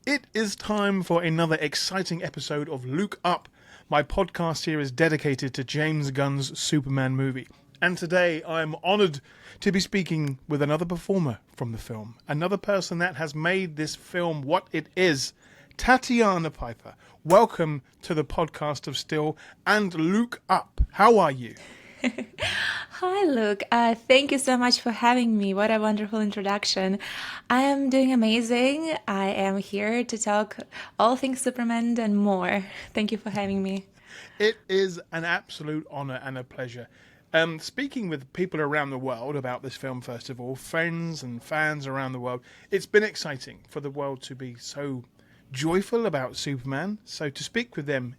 It is time for another exciting episode of Look Up. My podcast here is dedicated to James Gunn's Superman movie. And today I am honoured to be speaking with another performer from the film. Another person that has made this film what it is. Tatiana Piper. Welcome to the podcast of Still and Look Up. How are you? Hi, Luke. Thank you so much for having me. What a wonderful introduction. I am doing amazing. I am here to talk all things Superman and more. Thank you for having me. It is an absolute honour and a pleasure. Speaking with people around the world about this film, first of all, friends and fans around the world, it's been exciting for the world to be so joyful about Superman. So to speak with them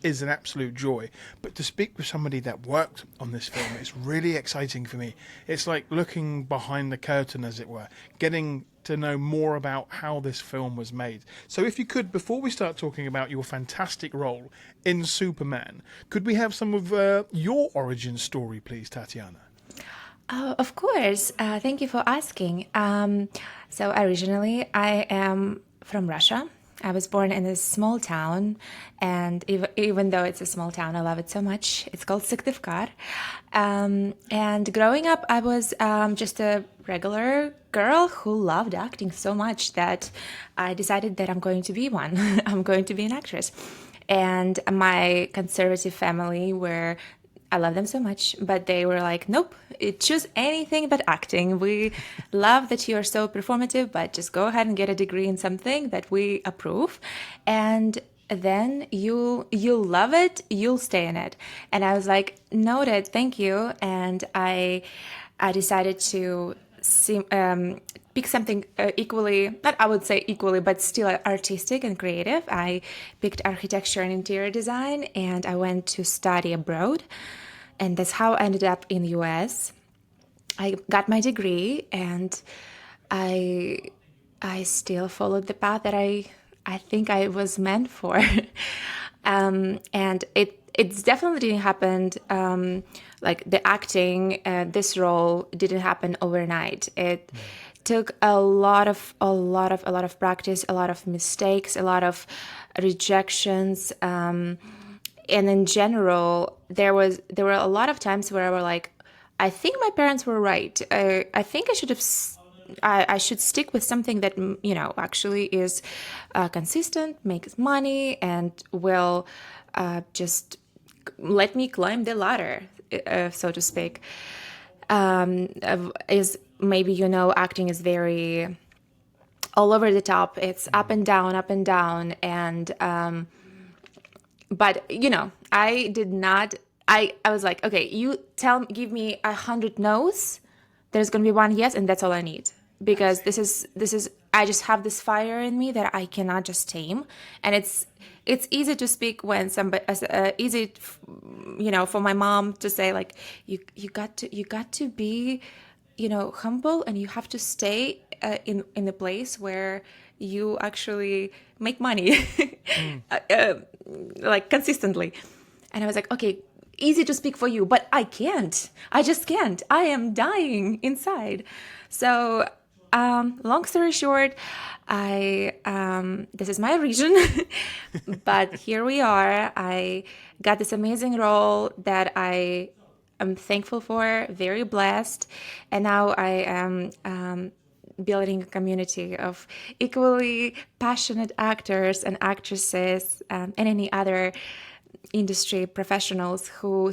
is an absolute joy. But to speak with somebody that worked on this film is really exciting for me. It's like looking behind the curtain, as it were, getting to know more about how this film was made. So if you could, before we start talking about your fantastic role in Superman, could we have some of your origin story, please, Tatiana? Of course. Thank you for asking. So originally, I am from Russia. I was born in a small town, and even though it's a small town, I love it so much. It's called Syktyvkar. And growing up, I was just a regular girl who loved acting so much that I decided that I'm going to be one. I'm going to be an actress. And my conservative family were, I love them so much, but they were like, nope, choose anything but acting. We love that you are so performative, but just go ahead and get a degree in something that we approve. And then you'll love it, you'll stay in it. And I was like, noted, thank you. And I decided to pick something equally, not I would say equally, but still artistic and creative. I picked architecture and interior design, and I went to study abroad. And that's how I ended up in the US. I got my degree, and I still followed the path that I think I was meant for. And it's definitely didn't happen, like the acting, this role didn't happen overnight. It took a lot of practice, a lot of mistakes, a lot of rejections, and in general, there were a lot of times where I were like, I think my parents were right. I think I should stick with something that actually is consistent, makes money, and will just let me climb the ladder, so to speak. Is maybe acting is very all over the top. It's up and down, and but I did not. I was like, okay, give me 100 no's. There's gonna be one yes, and that's all I need, because this is. I just have this fire in me that I cannot just tame, and it's easy to speak when somebody easy, for my mom to say like you got to be, humble, and you have to stay in a place where you actually make money, like consistently. And I was like, okay, easy to speak for you, but I can't. I just can't. I am dying inside. So, long story short, this is my region, but here we are. I got this amazing role that I am thankful for, very blessed, and now I am building a community of equally passionate actors and actresses, and any other industry professionals who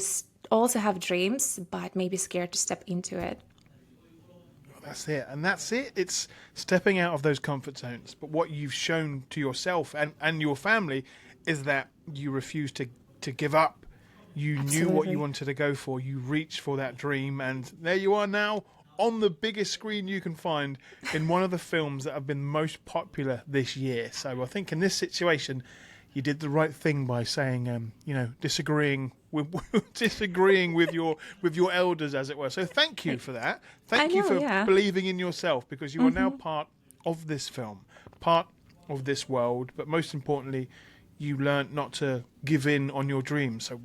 also have dreams but may be scared to step into it. That's it. And that's it. It's stepping out of those comfort zones. But what you've shown to yourself and your family is that you refuse to give up. You Absolutely. knew what you wanted to go for. You reached for that dream. And there you are now on the biggest screen you can find in one of the films that have been most popular this year. So I think in this situation, you did the right thing by saying, disagreeing with your elders, as it were. So thank you for that. Thank you for believing in yourself, because you are now part of this film, part of this world. But most importantly, you learned not to give in on your dreams. So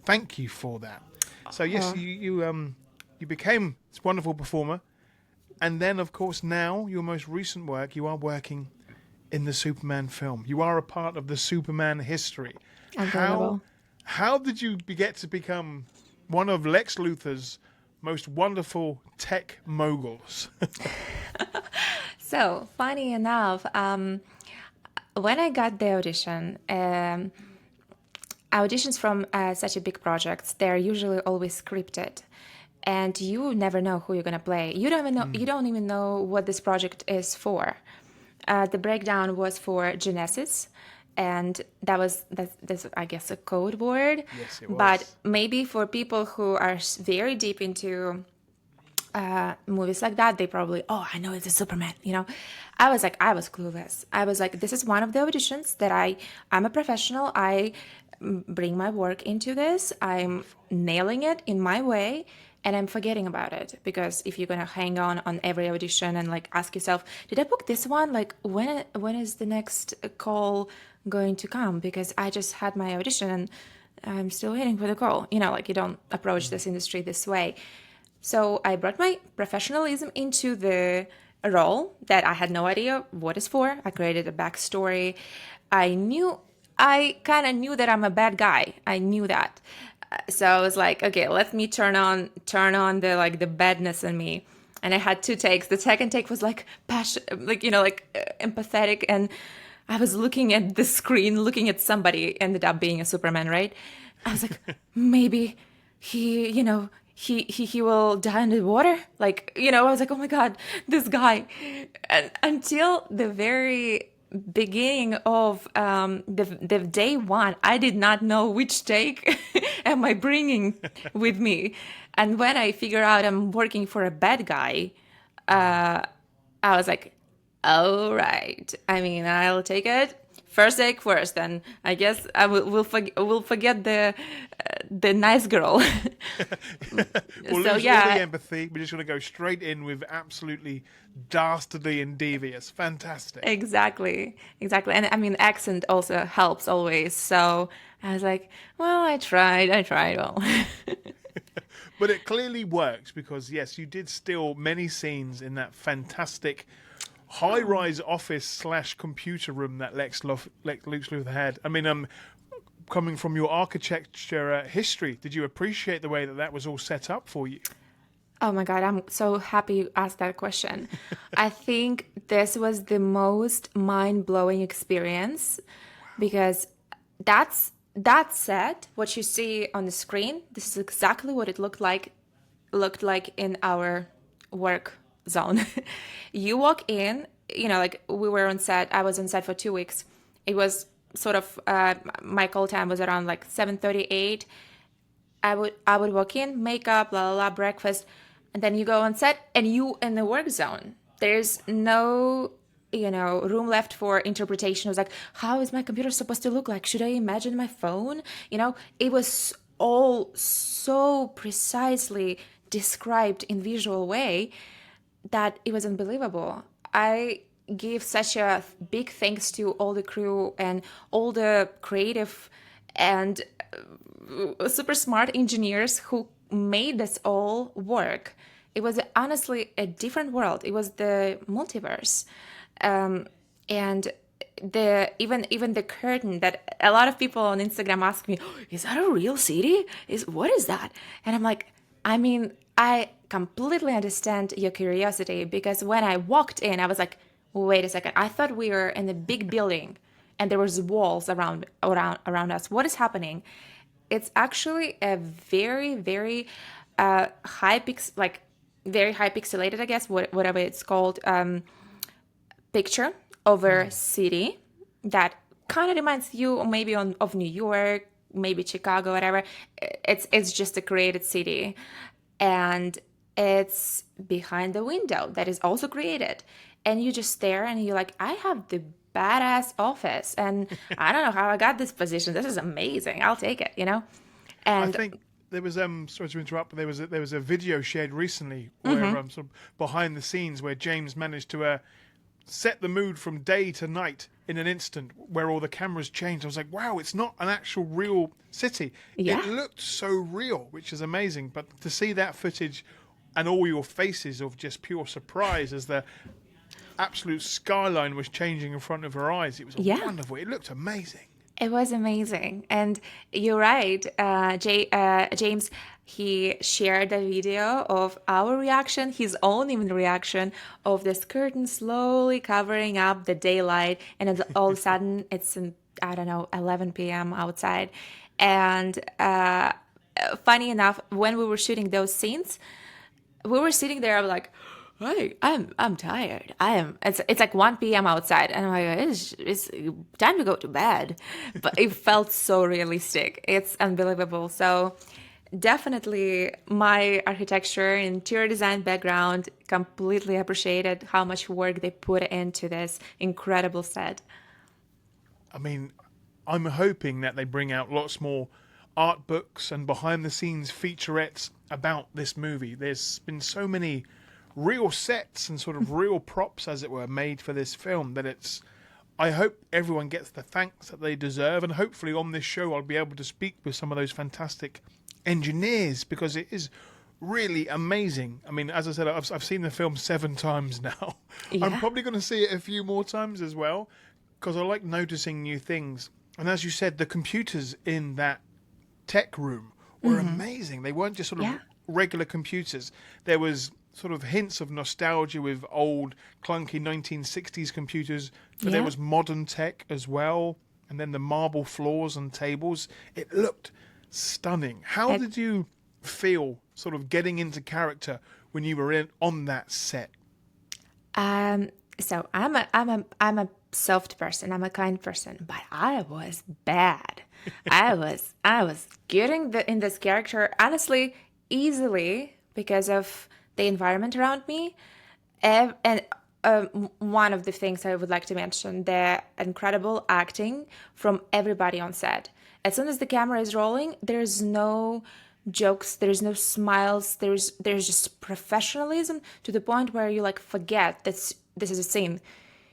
thank you for that. So yes, you became this wonderful performer, and then of course now your most recent work, you are working in the Superman film. You are a part of the Superman history. How Unbelievable. how did you get to become one of Lex Luthor's most wonderful tech moguls? So, funny enough, when I got the audition, auditions from such a big projects, they're usually always scripted. And you never know who you're gonna play. You don't even know. You don't even know what this project is for. The breakdown was for Genesis, and that's I guess a code word. Yes, it But was. maybe for people who are very deep into movies like that, they probably, oh, I know it's a Superman. I was like, I was clueless. I was like, this is one of the auditions that I'm a professional. I bring my work into this. I'm nailing it in my way. And I'm forgetting about it, because if you're gonna hang on every audition and like ask yourself, did I book this one? Like when is the next call going to come? Because I just had my audition and I'm still waiting for the call. Like you don't approach this industry this way. So I brought my professionalism into the role that I had no idea what it's for. I created a backstory. I kind of knew that I'm a bad guy. I knew that. So I was like, okay, let me turn on the badness in me. And I had two takes. The second take was like passion, empathetic, and I was looking at the screen, looking at somebody, ended up being a Superman, right? I was like, maybe he will die in the water. I was like, oh my God, this guy. And until the very beginning of the day one, I did not know which take am I bringing with me. And when I figure out I'm working for a bad guy, I was like, all right. I mean, I'll take it. First take first, and I guess I will forget the nice girl. We'll So lose all the yeah, empathy. We're just going to go straight in with absolutely dastardly and devious. Fantastic. exactly. And I mean, accent also helps always. So I was like, well, I tried. Well, But it clearly works because, yes, you did steal many scenes in that fantastic high-rise office slash computer room that Lex Luthor had. I mean, coming from your architecture history, did you appreciate the way that was all set up for you? oh my God, I'm so happy you asked that question. I think this was the most mind-blowing experience, because that set, what you see on the screen, this is exactly what it looked like in our work zone. You walk in, like we were on set. I was on set for 2 weeks. It was sort of my call time was around like 7:38. I would walk in, makeup, blah blah blah, breakfast, and then you go on set and you in the work zone. There's no room left for interpretation. It was like, how is my computer supposed to look like? Should I imagine my phone? It was all so precisely described in visual way that it was unbelievable. I give such a big thanks to all the crew and all the creative and super smart engineers who made this all work. It was honestly a different world. It was the multiverse, and the even the curtain that a lot of people on Instagram ask me, "Oh, is that a real city? What is that?" And I'm like, I mean, I completely understand your curiosity, because when I walked in, I was like, wait a second, I thought we were in a big building and there was walls around us. What is happening? It's actually a very, very very high pixelated, I guess, whatever it's called, picture over city that kind of reminds you maybe of New York, maybe Chicago, whatever. It's just a created city, and it's behind the window that is also created, and you just stare and you're like, I have the badass office, and I don't know how I got this position. This is amazing. I'll take it. I And think there was sorry to interrupt, but there was a video shared recently where sort of behind the scenes where James managed to set the mood from day to night in an instant, where all the cameras changed. I was like, wow, it's not an actual real city. yeah. It looked so real, which is amazing. But to see that footage and all your faces of just pure surprise as the absolute skyline was changing in front of her eyes. It was Yeah. wonderful. It looked amazing. It was amazing. And you're right, James, he shared a video of our reaction, his own even reaction of this curtain slowly covering up the daylight. And it's all of a sudden, it's, I don't know, 11 p.m. outside. And funny enough, when we were shooting those scenes, we were sitting there. I'm like, hey, I'm tired. I am. It's like 1 p.m. outside, and I'm like, it's time to go to bed. But it felt so realistic. It's unbelievable. So definitely, my architecture and interior design background completely appreciated how much work they put into this incredible set. I mean, I'm hoping that they bring out lots more art books and behind the scenes featurettes about this movie. There's been so many real sets and sort of real props, as it were, made for this film that I hope everyone gets the thanks that they deserve, and hopefully on this show I'll be able to speak with some of those fantastic engineers, because it is really amazing. I mean, as I said, I've seen the film 7 times now. Yeah. I'm probably going to see it a few more times as well, because I like noticing new things. And as you said, the computers in that tech room were amazing. They weren't just sort of regular computers. There was sort of hints of nostalgia with old clunky 1960s computers, but there was modern tech as well, and then the marble floors and tables. It looked stunning. How did you feel sort of getting into character when you were on that set? So I'm a soft person. I'm a kind person, but I was bad. I was getting in this character honestly easily because of the environment around me, and one of the things I would like to mention, the incredible acting from everybody on set. As soon as the camera is rolling, there's no jokes, there's no smiles, there's just professionalism to the point where you like forget that this is a scene.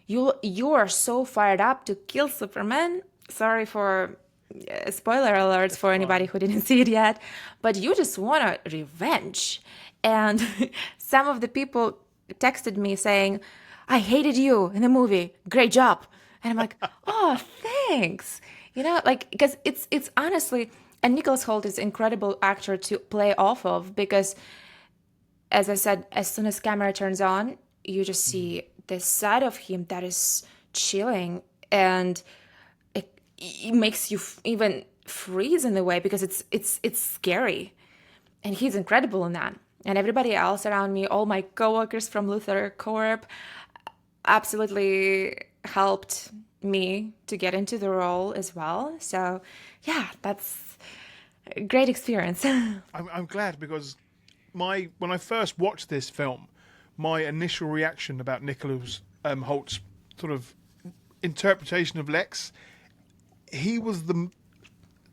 You are so fired up to kill Superman. Sorry for spoiler alerts for anybody who didn't see it yet, but you just want a revenge. And some of the people texted me saying, I hated you in the movie. Great job. And I'm like, oh, thanks. You know, like, because it's honestly, and Nicholas Hoult is an incredible actor to play off of, because as I said, as soon as camera turns on, you just see this side of him that is chilling, and it makes you even freeze in a way, because it's scary, and he's incredible in that. And everybody else around me, all my coworkers from Luthor Corp, absolutely helped me to get into the role as well. So yeah, that's a great experience. I'm glad, because when I first watched this film, my initial reaction about Nicholas Holt's sort of interpretation of Lex, he was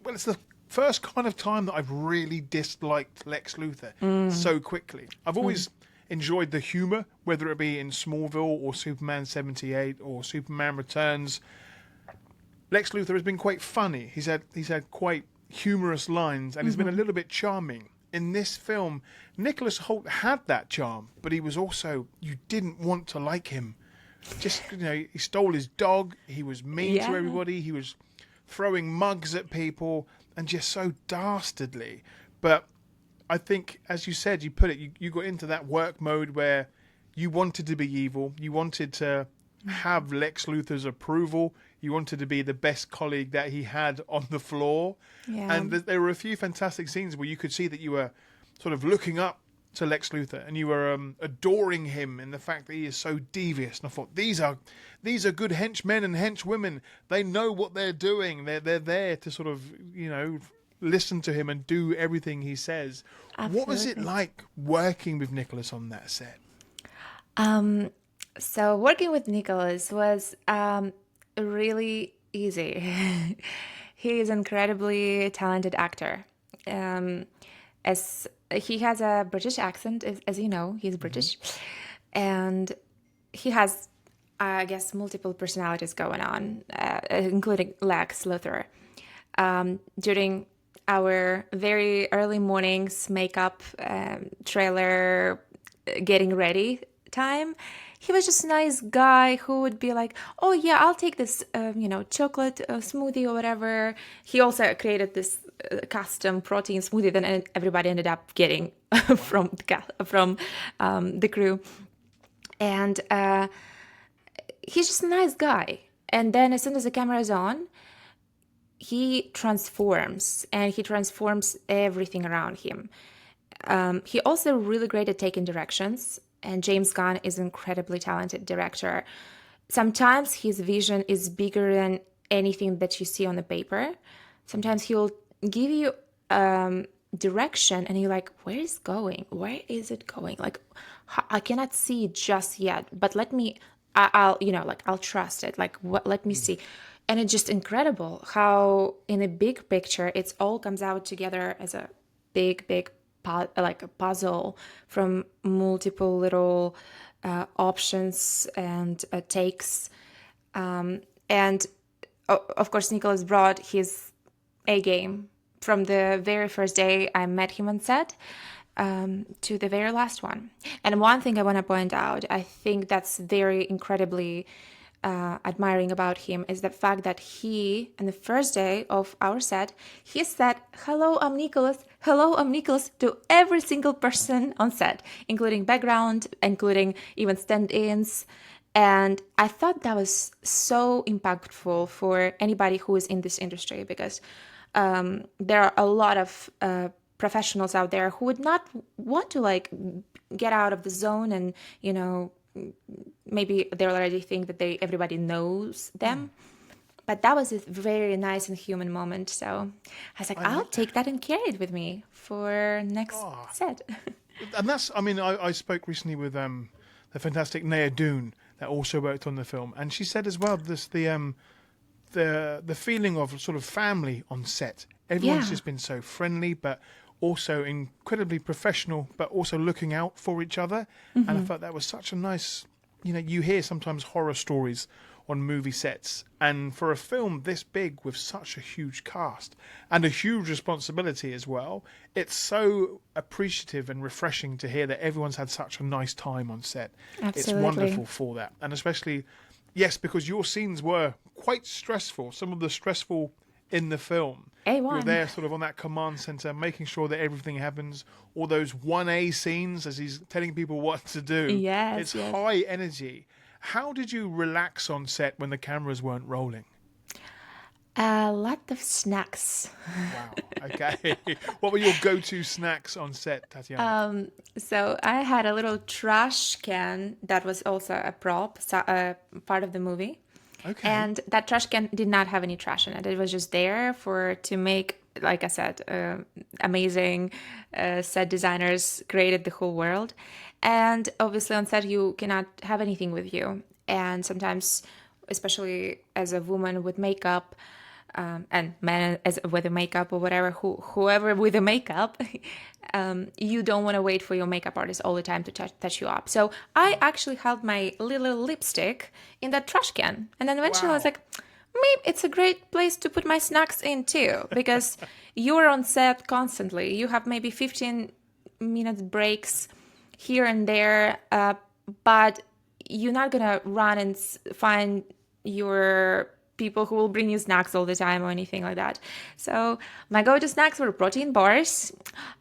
it's the first kind of time that I've really disliked Lex Luthor so quickly. I've always enjoyed the humour, whether it be in Smallville or Superman 78 or Superman Returns. Lex Luthor has been quite funny. He's had quite humorous lines, and he's been a little bit charming. In this film, Nicholas Hoult had that charm, but he was also, you didn't want to like him. Just, he stole his dog, he was mean to everybody, he was throwing mugs at people, and just so dastardly. But I think, as you said, you put it, you got into that work mode where you wanted to be evil, you wanted to have Lex Luthor's approval, you wanted to be the best colleague that he had on the floor. Yeah. And there were a few fantastic scenes where you could see that you were sort of looking up to Lex Luthor, and you were adoring him in the fact that he is so devious. And I thought, these are good henchmen and henchwomen. They know what they're doing. They're there to sort of, listen to him and do everything he says. Absolutely. What was it like working with Nicholas on that set? So working with Nicholas was really easy. He is an incredibly talented actor. As he has a British accent, as you know, he's British, and he has, I guess, multiple personalities going on, including Lex Luthor. During our very early mornings makeup, trailer, getting ready time, he was just a nice guy who would be like, oh yeah, I'll take this, chocolate smoothie or whatever. He also created this custom protein smoothie that everybody ended up getting from the crew. And he's just a nice guy. And then as soon as the camera is on, he transforms, and he transforms everything around him. He also really great at taking directions, and James Gunn is an incredibly talented director. Sometimes his vision is bigger than anything that you see on the paper. Sometimes he'll give you direction, and you're like, where is it going? Where is it going? Like, I cannot see it just yet, but I'll trust it. Like, what? Let me see. And it's just incredible how, in a big picture, it all comes out together as a big like a puzzle from multiple little options and takes. And of course, Nicholas brought his A game from the very first day I met him on set to the very last one. And one thing I want to point out, I think that's very incredibly admiring about him, is the fact that he, on the first day of our set, he said, hello, I'm Nicholas, to every single person on set, including background, including even stand-ins. And I thought that was so impactful for anybody who is in this industry, because there are a lot of professionals out there who would not want to like get out of the zone, and maybe they already think that everybody knows them. But that was a very nice and human moment. So I was like, I'll take that and carry it with me for next set. And that's, I mean, I spoke recently with the fantastic Naya Doon that also worked on the film, and she said as well, the feeling of sort of family on set. Everyone's just been so friendly, but also incredibly professional, but also looking out for each other. And I thought that was such a nice, you hear sometimes horror stories on movie sets, and for a film this big with such a huge cast and a huge responsibility as well, it's so appreciative and refreshing to hear that everyone's had such a nice time on set. Absolutely. It's wonderful for that. And especially, yes, because your scenes were quite stressful, some of the stressful in the film. A1. You're there sort of on that command center, making sure that everything happens. All those 1A scenes as he's telling people what to do. Yes, it's high energy. How did you relax on set when the cameras weren't rolling? A lot of snacks. Wow. Okay. What were your go-to snacks on set, Tatiana? So I had a little trash can that was also a prop, part of the movie. Okay. And that trash can did not have any trash in it. It was just there to make, like I said, amazing set designers created the whole world. And obviously on set you cannot have anything with you. And sometimes, especially as a woman with makeup, and men with the makeup or whatever, whoever with the makeup, you don't want to wait for your makeup artist all the time to touch you up. So I actually held my little lipstick in that trash can. And then eventually I was like, maybe it's a great place to put my snacks in too, because you're on set constantly. You have maybe 15-minute breaks here and there, but you're not going to run and find your people who will bring you snacks all the time or anything like that. So my go-to snacks were protein bars.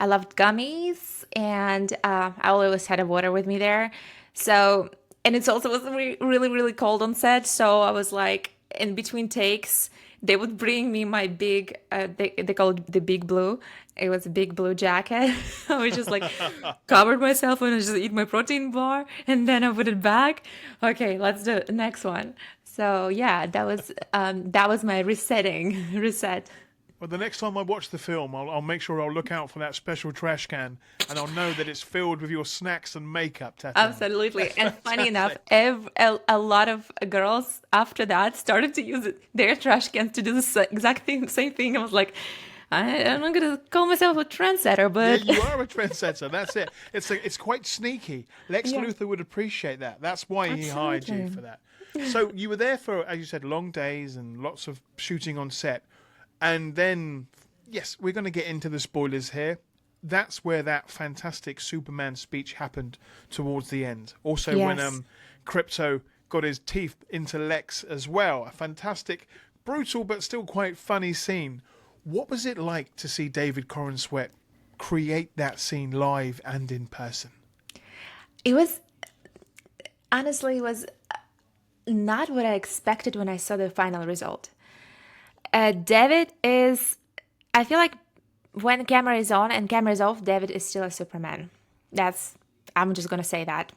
I loved gummies, and I always had a water with me there. So, and it's also was really, really cold on set. So I was like, in between takes, they would bring me my big, they call it the Big Blue. It was a big blue jacket. I was just like covered myself and I just eat my protein bar, and then I put it back. Okay, let's do the next one. So yeah, that was my reset. Well, the next time I watch the film, I'll make sure I'll look out for that special trash can, and I'll know that it's filled with your snacks and makeup, Tatiana. Absolutely. And funny enough, a lot of girls after that started to use their trash cans to do the exact same thing. I was like, I'm not going to call myself a trendsetter, but... Yeah, you are a trendsetter. That's it. It's quite sneaky. Lex Luthor would appreciate that. That's why he hired you for that. So you were there for, as you said, long days and lots of shooting on set. And then, yes, we're going to get into the spoilers here. That's where that fantastic Superman speech happened towards the end. Also, when Crypto got his teeth into Lex as well. A fantastic, brutal, but still quite funny scene. What was it like to see David Corran Sweat create that scene live and in person? It was, honestly, it was not what I expected when I saw the final result. David is, I feel like when camera is on and camera is off, David is still a Superman. I'm just gonna say that.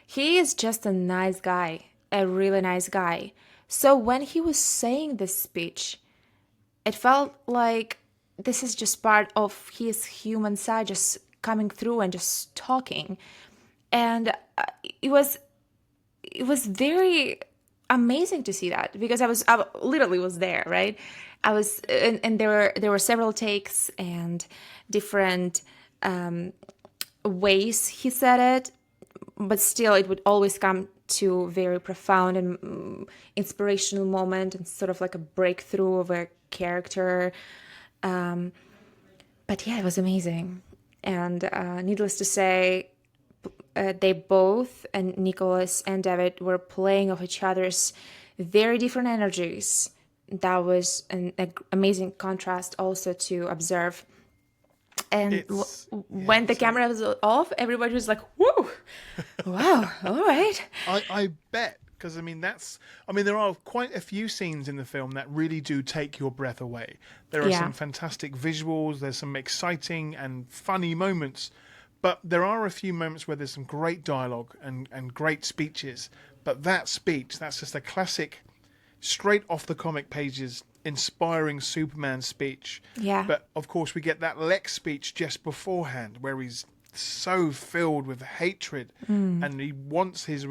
He is just a nice guy, a really nice guy. So when he was saying this speech, it felt like this is just part of his human side just coming through and just talking. And it was very amazing to see that because I literally was there, right? I was, and there were several takes and different ways he said it, but still it would always come to very profound and inspirational moment and sort of like a breakthrough of a character. But yeah, it was amazing. And needless to say, they both, and Nicholas and David, were playing off each other's very different energies. That was an amazing contrast also to observe. And when the camera was off, everybody was like, whoa, wow, all right. I bet, because there are quite a few scenes in the film that really do take your breath away. There are some fantastic visuals, there's some exciting and funny moments, but there are a few moments where there's some great dialogue and great speeches. But that speech, that's just a classic, straight off the comic pages, inspiring Superman speech. Yeah. But of course, we get that Lex speech just beforehand, where he's so filled with hatred, and he wants his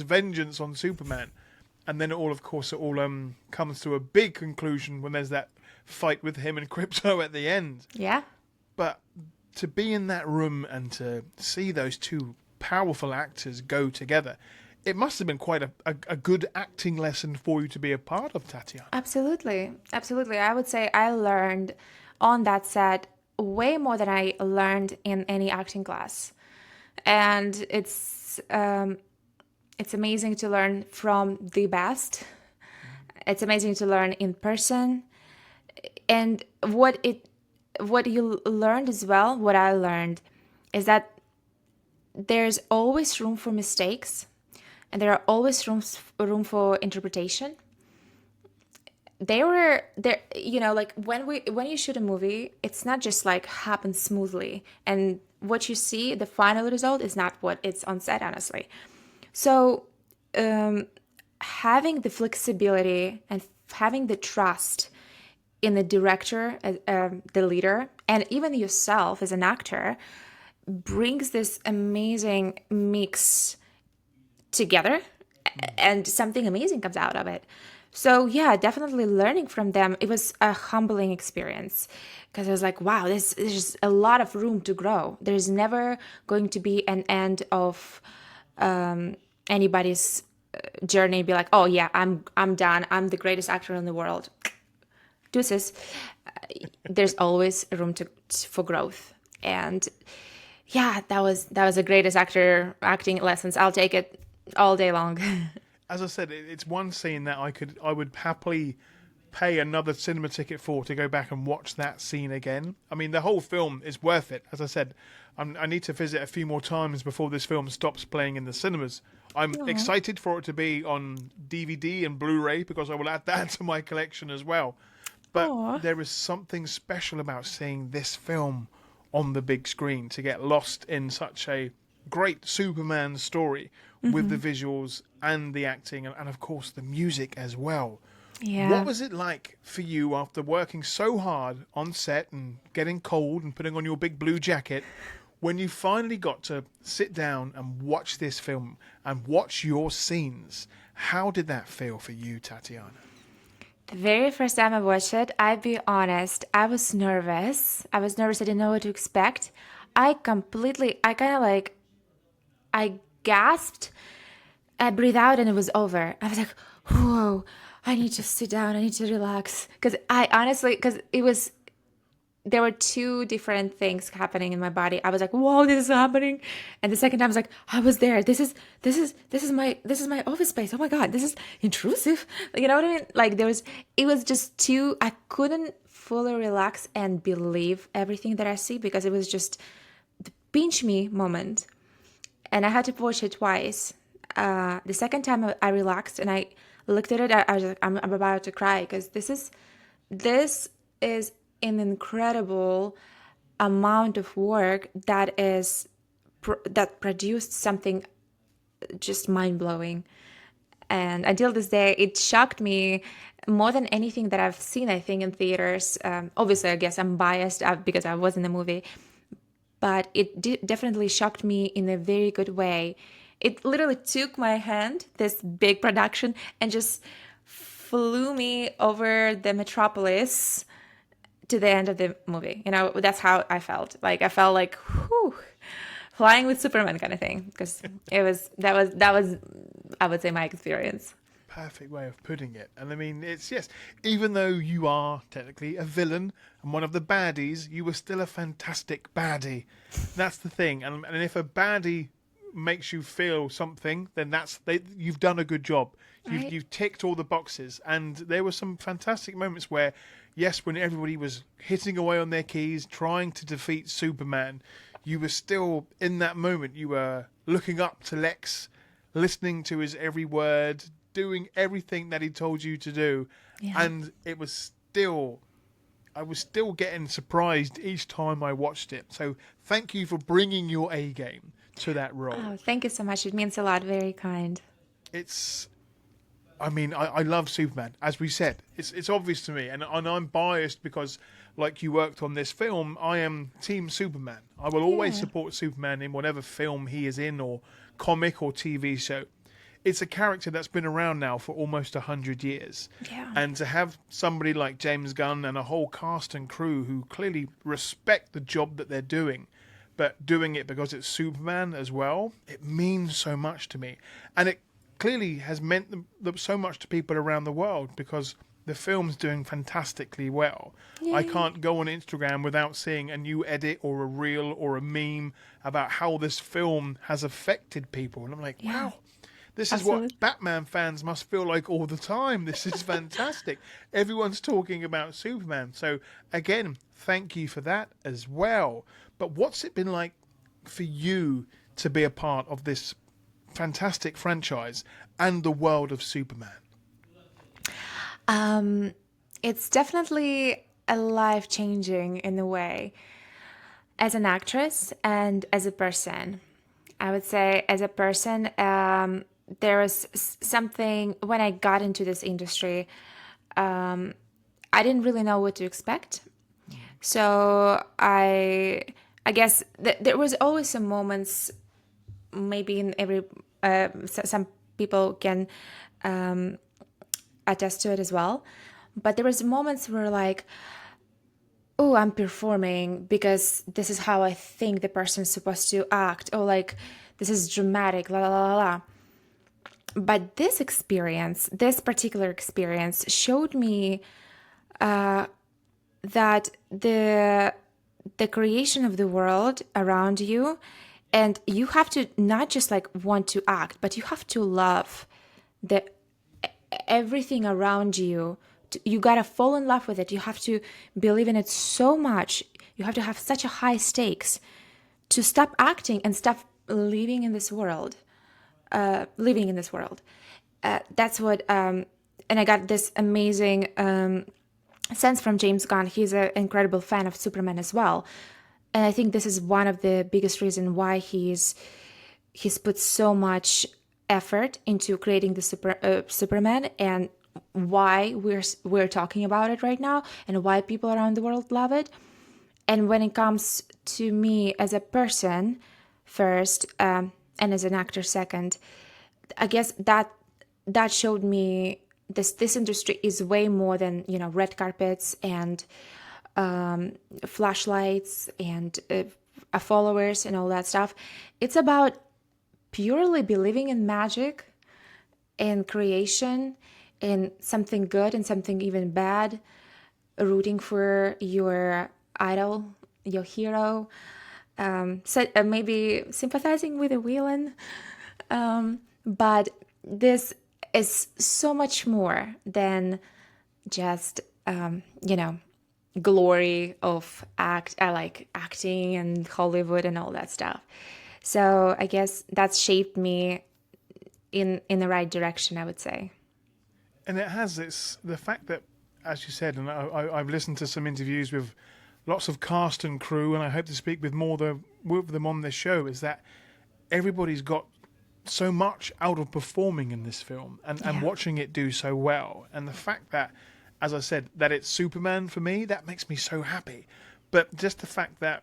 vengeance on Superman, and then it all comes to a big conclusion when there's that fight with him and Crypto at the end. Yeah. But to be in that room and to see those two powerful actors go together, it must have been quite a good acting lesson for you to be a part of, Tatiana. Absolutely. Absolutely. I would say I learned on that set way more than I learned in any acting class. And it's amazing to learn from the best. It's amazing to learn in person. And what you learned as well, what I learned, is that there's always room for mistakes, and there are always room for interpretation. They were there, like when you shoot a movie, it's not just like happens smoothly, and what you see, the final result, is not what it's on set, honestly. So having the flexibility and having the trust in the director, the leader, and even yourself as an actor brings this amazing mix together, and something amazing comes out of it. So yeah, definitely learning from them. It was a humbling experience because I was like, wow, there's a lot of room to grow. There's never going to be an end of anybody's journey. Be like, oh yeah, I'm done. I'm the greatest actor in the world. Deuces. There's always room for growth. And yeah, that was the greatest acting lessons. I'll take it all day long. As I said, it's one scene that I would happily pay another cinema ticket to go back and watch that scene again. I mean, the whole film is worth it. As I said, I need to visit a few more times before this film stops playing in the cinemas. I'm excited for it to be on DVD and Blu-ray because I will add that to my collection as well. But there is something special about seeing this film on the big screen, to get lost in such a great Superman story with the visuals and the acting and of course the music as well. Yeah. What was it like for you after working so hard on set and getting cold and putting on your big blue jacket when you finally got to sit down and watch this film and watch your scenes? How did that feel for you, Tatiana? The very first time I watched it, I'd be honest, I was nervous. I didn't know what to expect. I gasped, I breathed out, and it was over. I was like, whoa, I need to sit down, I need to relax. Because it was there were two different things happening in my body. I was like, "Whoa, this is happening," and the second time I was like, "I was there. This is my office space. Oh my god, this is intrusive." You know what I mean? Like it was just too. I couldn't fully relax and believe everything that I see because it was just the pinch me moment, and I had to watch it twice. The second time I relaxed and I looked at it, I was like, I'm about to cry because this is an incredible amount of work that produced something just mind blowing. And until this day, it shocked me more than anything that I've seen, I think, in theaters. Obviously, I guess I'm biased because I was in the movie, but it definitely shocked me in a very good way. It literally took my hand, this big production, and just flew me over the metropolis to the end of the movie. That's how I felt. Like I felt like, whew, flying with Superman kind of thing. Because that was I would say my experience. Perfect way of putting it. And I mean, it's yes, even though you are technically a villain and one of the baddies, you were still a fantastic baddie. That's the thing. And if a baddie makes you feel something, then you've done a good job. Right? You've ticked all the boxes. And there were some fantastic moments where, yes, when everybody was hitting away on their keys, trying to defeat Superman, you were still in that moment. You were looking up to Lex, listening to his every word, doing everything that he told you to do. Yeah. And I was still getting surprised each time I watched it. So thank you for bringing your A game to that role. Oh, thank you so much. It means a lot. Very kind. I love Superman, as we said. It's obvious to me, and I'm biased because, like you worked on this film, I am Team Superman. I will always support Superman in whatever film he is in, or comic or TV show. It's a character that's been around now for almost 100 years. Yeah. And to have somebody like James Gunn and a whole cast and crew who clearly respect the job that they're doing, but doing it because it's Superman as well, it means so much to me. And it clearly has meant so much to people around the world because the film's doing fantastically well. Yay. I can't go on Instagram without seeing a new edit or a reel or a meme about how this film has affected people. And I'm like, wow, this is Absolutely. what Batman fans must feel like all the time. This is fantastic. Everyone's talking about Superman. So again, thank you for that as well. But what's it been like for you to be a part of this fantastic franchise and the world of Superman? It's definitely a life changing in a way. As an actress and as a person, I would say as a person, there was something when I got into this industry, I didn't really know what to expect. So I guess there was always some moments, maybe in every, some people can attest to it as well. But there was moments where like, oh, I'm performing because this is how I think the person's supposed to act. Oh, like this is dramatic, la la la la la. But this particular experience showed me that the creation of the world around you, and you have to not just like want to act, but you have to love the everything around you. You gotta fall in love with it. You have to believe in it so much. You have to have such a high stakes to stop acting and stop living in this world. That's what, and I got this amazing sense from James Gunn. He's an incredible fan of Superman as well, and I think this is one of the biggest reasons why he's put so much effort into creating the Superman, and why we're talking about it right now, and why people around the world love it. And when it comes to me as a person first, and as an actor second, I guess that showed me this industry is way more than red carpets and flashlights and followers and all that stuff. It's about purely believing in magic and creation and something good and something even bad, rooting for your idol, your hero. So maybe sympathizing with a villain. But this is so much more than just, glory of like acting and Hollywood and all that stuff. So I guess that's shaped me in the right direction, I would say. And it has the fact that, as you said, and I've listened to some interviews with lots of cast and crew, and I hope to speak with with them on this show, is that everybody's got so much out of performing in this film and watching it do so well. And the fact that, as I said, that it's Superman for me, that makes me so happy. But just the fact that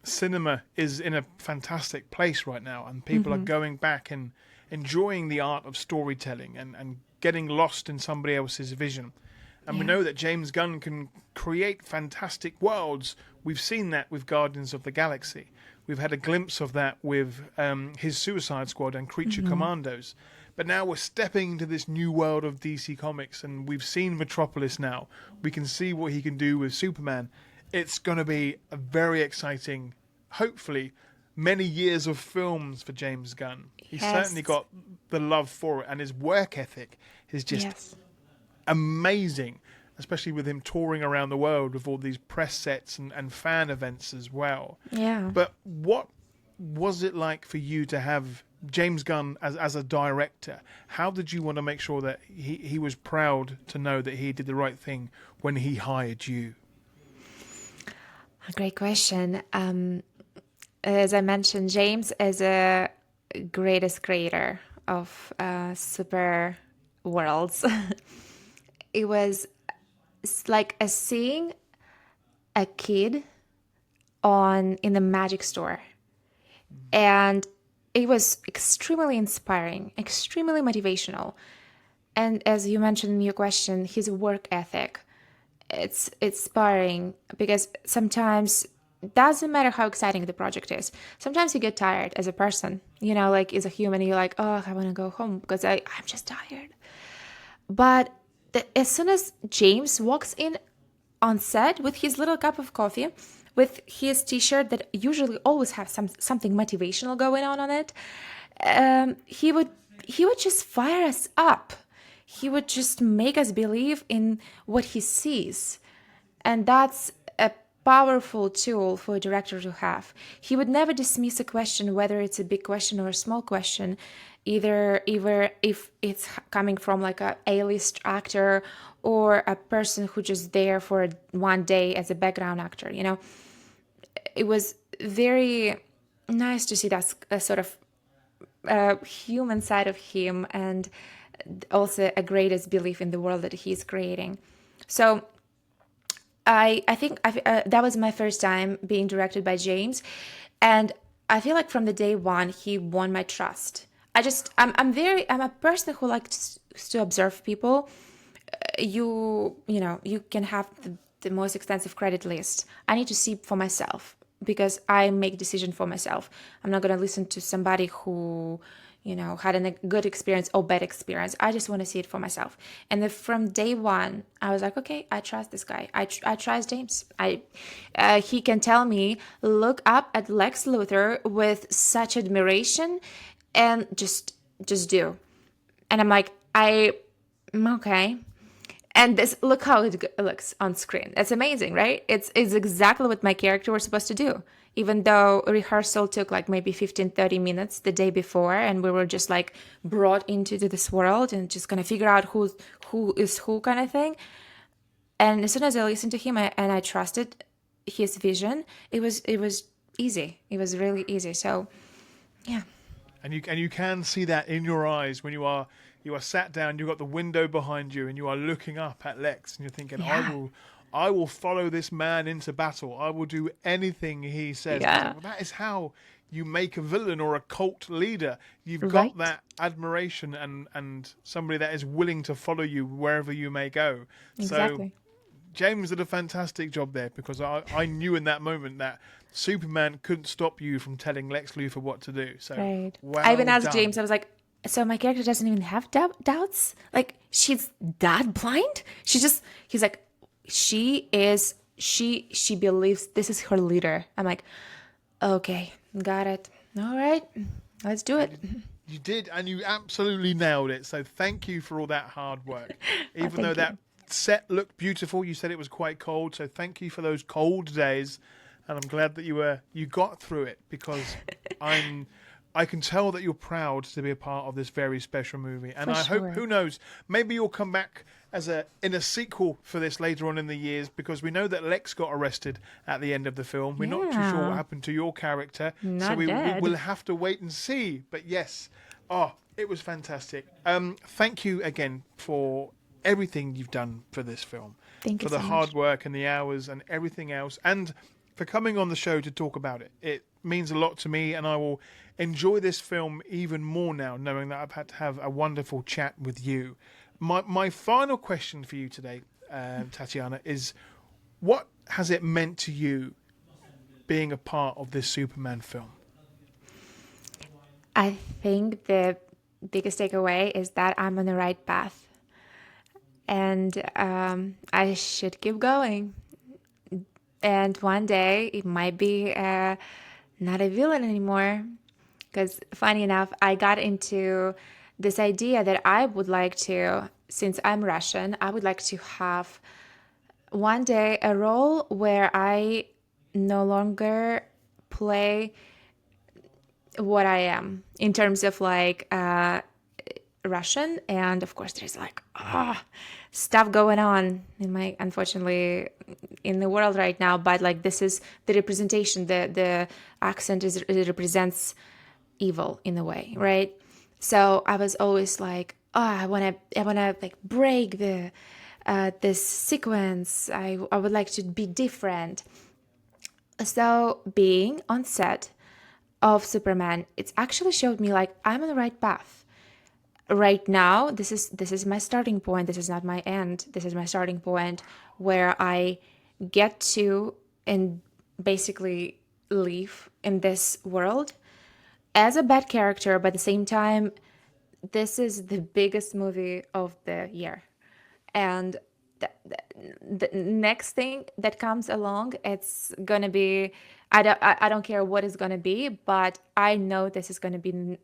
cinema is in a fantastic place right now and people are going back and enjoying the art of storytelling and getting lost in somebody else's vision. And we know that James Gunn can create fantastic worlds. We've seen that with Guardians of the Galaxy. We've had a glimpse of that with his Suicide Squad and Creature Commandos. But now we're stepping into this new world of DC Comics, and we've seen Metropolis now. We can see what he can do with Superman. It's going to be a very exciting, hopefully, many years of films for James Gunn. He's certainly got the love for it, and his work ethic is just amazing, especially with him touring around the world with all these press sets and fan events as well. Yeah. But what was it like for you to have James Gunn as a director? How did you want to make sure that he was proud to know that he did the right thing when he hired you? A great question. As I mentioned, James is a greatest creator of super worlds. It was like seeing a kid in the magic store, and it was extremely inspiring, extremely motivational. And as you mentioned in your question, his work ethic, it's inspiring because sometimes doesn't matter how exciting the project is. Sometimes you get tired as a person, like as a human, you're like, oh, I want to go home because I'm just tired. But as soon as James walks in on set with his little cup of coffee, with his t-shirt that usually always have something motivational going on it, he would just fire us up. He would just make us believe in what he sees. And that's a powerful tool for a director to have. He would never dismiss a question, whether it's a big question or a small question, either if it's coming from like a A-list actor or a person who just there for one day as a background actor. It was very nice to see that sort of human side of him, and also a greatest belief in the world that he's creating. So I think that was my first time being directed by James, and I feel like from the day one he won my trust. I'm a person who likes to observe people. You can have the most extensive credit list. I need to see for myself because I make decision for myself. I'm not going to listen to somebody who had a good experience or bad experience. I just want to see it for myself. And from day one, I was like, okay, I trust this guy. I trust James. He can tell me, look up at Lex Luthor with such admiration and just do. And I'm like, okay. And look how it looks on screen. That's amazing, right? It's exactly what my character was supposed to do. Even though rehearsal took like maybe 15-30 minutes the day before, and we were just like brought into this world and just gonna figure out who is who kind of thing. And as soon as I listened to him and I trusted his vision, it was easy. It was really easy. So, yeah. And you can see that in your eyes when you are sat down, you've got the window behind you and you are looking up at Lex and you're thinking, I will follow this man into battle. I will do anything he says. Yeah. That is how you make a villain or a cult leader. You've got that admiration and somebody that is willing to follow you wherever you may go. Exactly. So James did a fantastic job there because I knew in that moment that Superman couldn't stop you from telling Lex Luthor what to do. So well I even asked done. James, I was like, so my character doesn't even have doubts? Like, she's that blind? He's like, she she believes this is her leader. I'm like, okay, got it. All right, let's do it. You did, and you absolutely nailed it. So thank you for all that hard work. Oh, Even though thank that you. set looked beautiful, you said it was quite cold. So thank you for those cold days, and I'm glad that you got through it because I'm. I can tell that you're proud to be a part of this very special movie, and For I hope, sure. who knows, maybe you'll come back as in a sequel for this later on in the years because we know that Lex got arrested at the end of the film. We're not too sure what Yeah, happened to your character, so not we will dead. have to wait and see. But yes, oh, it was fantastic. Thank you again for everything you've done for this film, Thank you for the so hard much. work and the hours and everything else, and for coming on the show to talk about it. It means a lot to me, and I will enjoy this film even more now, knowing that I've had to have a wonderful chat with you. My final question for you today, Tatiana, is what has it meant to you being a part of this Superman film? I think the biggest takeaway is that I'm on the right path, and I should keep going. And one day it might be not a villain anymore. Because funny enough, I got into this idea that I would like to, since I'm Russian, I would like to have one day a role where I no longer play what I am in terms of like Russian, and of course there's like stuff going on in my unfortunately in the world right now. But like this is the representation. The accent is it represents evil in a way, right? So I was always like, oh, I wanna like break the this sequence. I would like to be different. So being on set of Superman, it's actually showed me like I'm on the right path right now. This is my starting point. This is not my end. This is my starting point where I get to and basically live in this world as a bad character, but at the same time, this is the biggest movie of the year. And the next thing that comes along, it's gonna be, I don't care what it's gonna be, but I know there's gonna be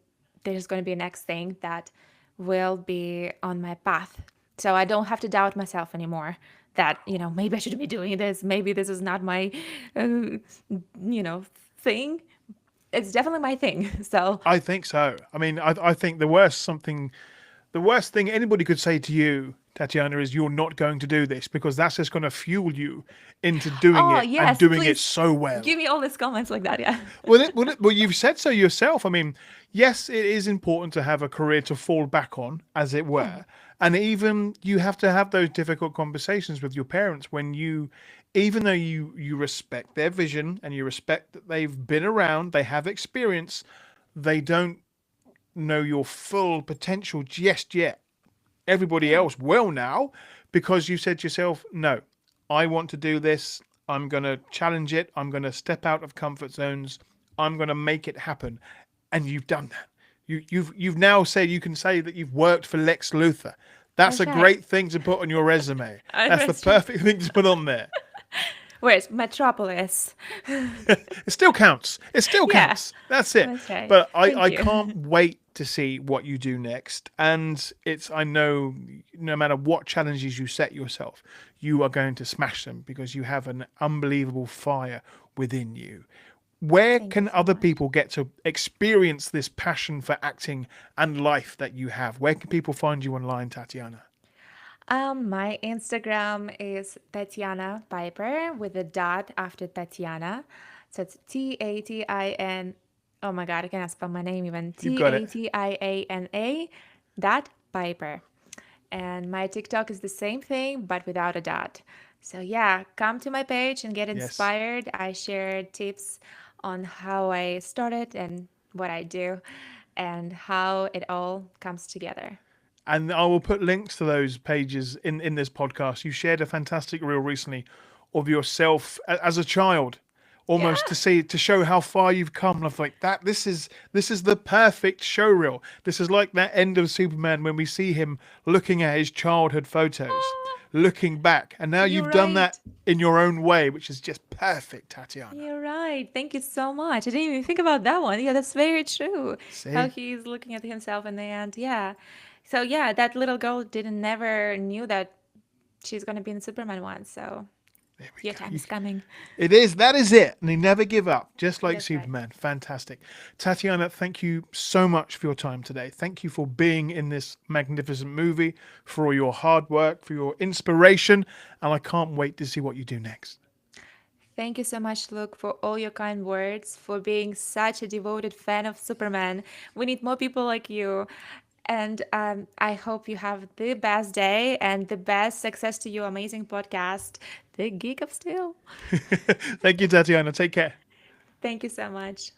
a next thing that will be on my path. So I don't have to doubt myself anymore that, maybe I shouldn't be doing this. Maybe this is not my, uh, thing. It's definitely my thing. So I think so. I mean, I think the worst thing anybody could say to you, Tatiana, is you're not going to do this because that's just going to fuel you into doing oh, it and yes, doing it please so well. give me all these comments like that. Yeah. Well, you've said so yourself. I mean, yes, it is important to have a career to fall back on, as it Yeah. were. And even you have to have those difficult conversations with your parents when even though you respect their vision and you respect that they've been around, they have experience, they don't know your full potential just yet. Everybody Yeah. else will now because you said to yourself, no, I want to do this. I'm going to challenge it. I'm going to step out of comfort zones. I'm going to make it happen. And you've done that. You've now said you can say that you've worked for Lex Luthor. That's That's a right. great thing to put on your resume. That's the That's right. perfect thing to put on there. Where's Metropolis? It still counts. It still Yeah. counts. That's it. That's right. But Thank I you. can't wait to see what you do next. And I know no matter what challenges you set yourself, you are going to smash them because you have an unbelievable fire within you. Where Thank you can so other much. people get to experience this passion for acting and life that you have? Where can people find you online, Tatiana? My Instagram is Tatiana Piper with a dot after Tatiana. So it's Tatin. Oh my God, I cannot spell my name even. You've got it. Tatiana dot Piper. And my TikTok is the same thing, but without a dot. So yeah, come to my page and get Yes. inspired. I share tips on how I started and what I do and how it all comes together. And I will put links to those pages in this podcast. You shared a fantastic reel recently of yourself as a child, Yeah. almost to show how far you've come. And I was like, this is the perfect show reel. This is like that end of Superman when we see him looking at his childhood photos, looking back. And now You're you've done that right. in your own way, which is just perfect, Tatiana. You're right. Thank you so much. I didn't even think about that one. Yeah, that's very true. How See? he's looking at himself in the end. Yeah. So yeah, that little girl didn't never knew that she's gonna be in Superman one. So There we your go. time is coming. That is it. And they never give up, just like That's right. Superman. Fantastic. Tatiana, thank you so much for your time today. Thank you for being in this magnificent movie, for all your hard work, for your inspiration. And I can't wait to see what you do next. Thank you so much, Luke, for all your kind words, for being such a devoted fan of Superman. We need more people like you. And I hope you have the best day and the best success to your amazing podcast, The Geek of Steel. Thank you, Tatiana. Take care. Thank you so much.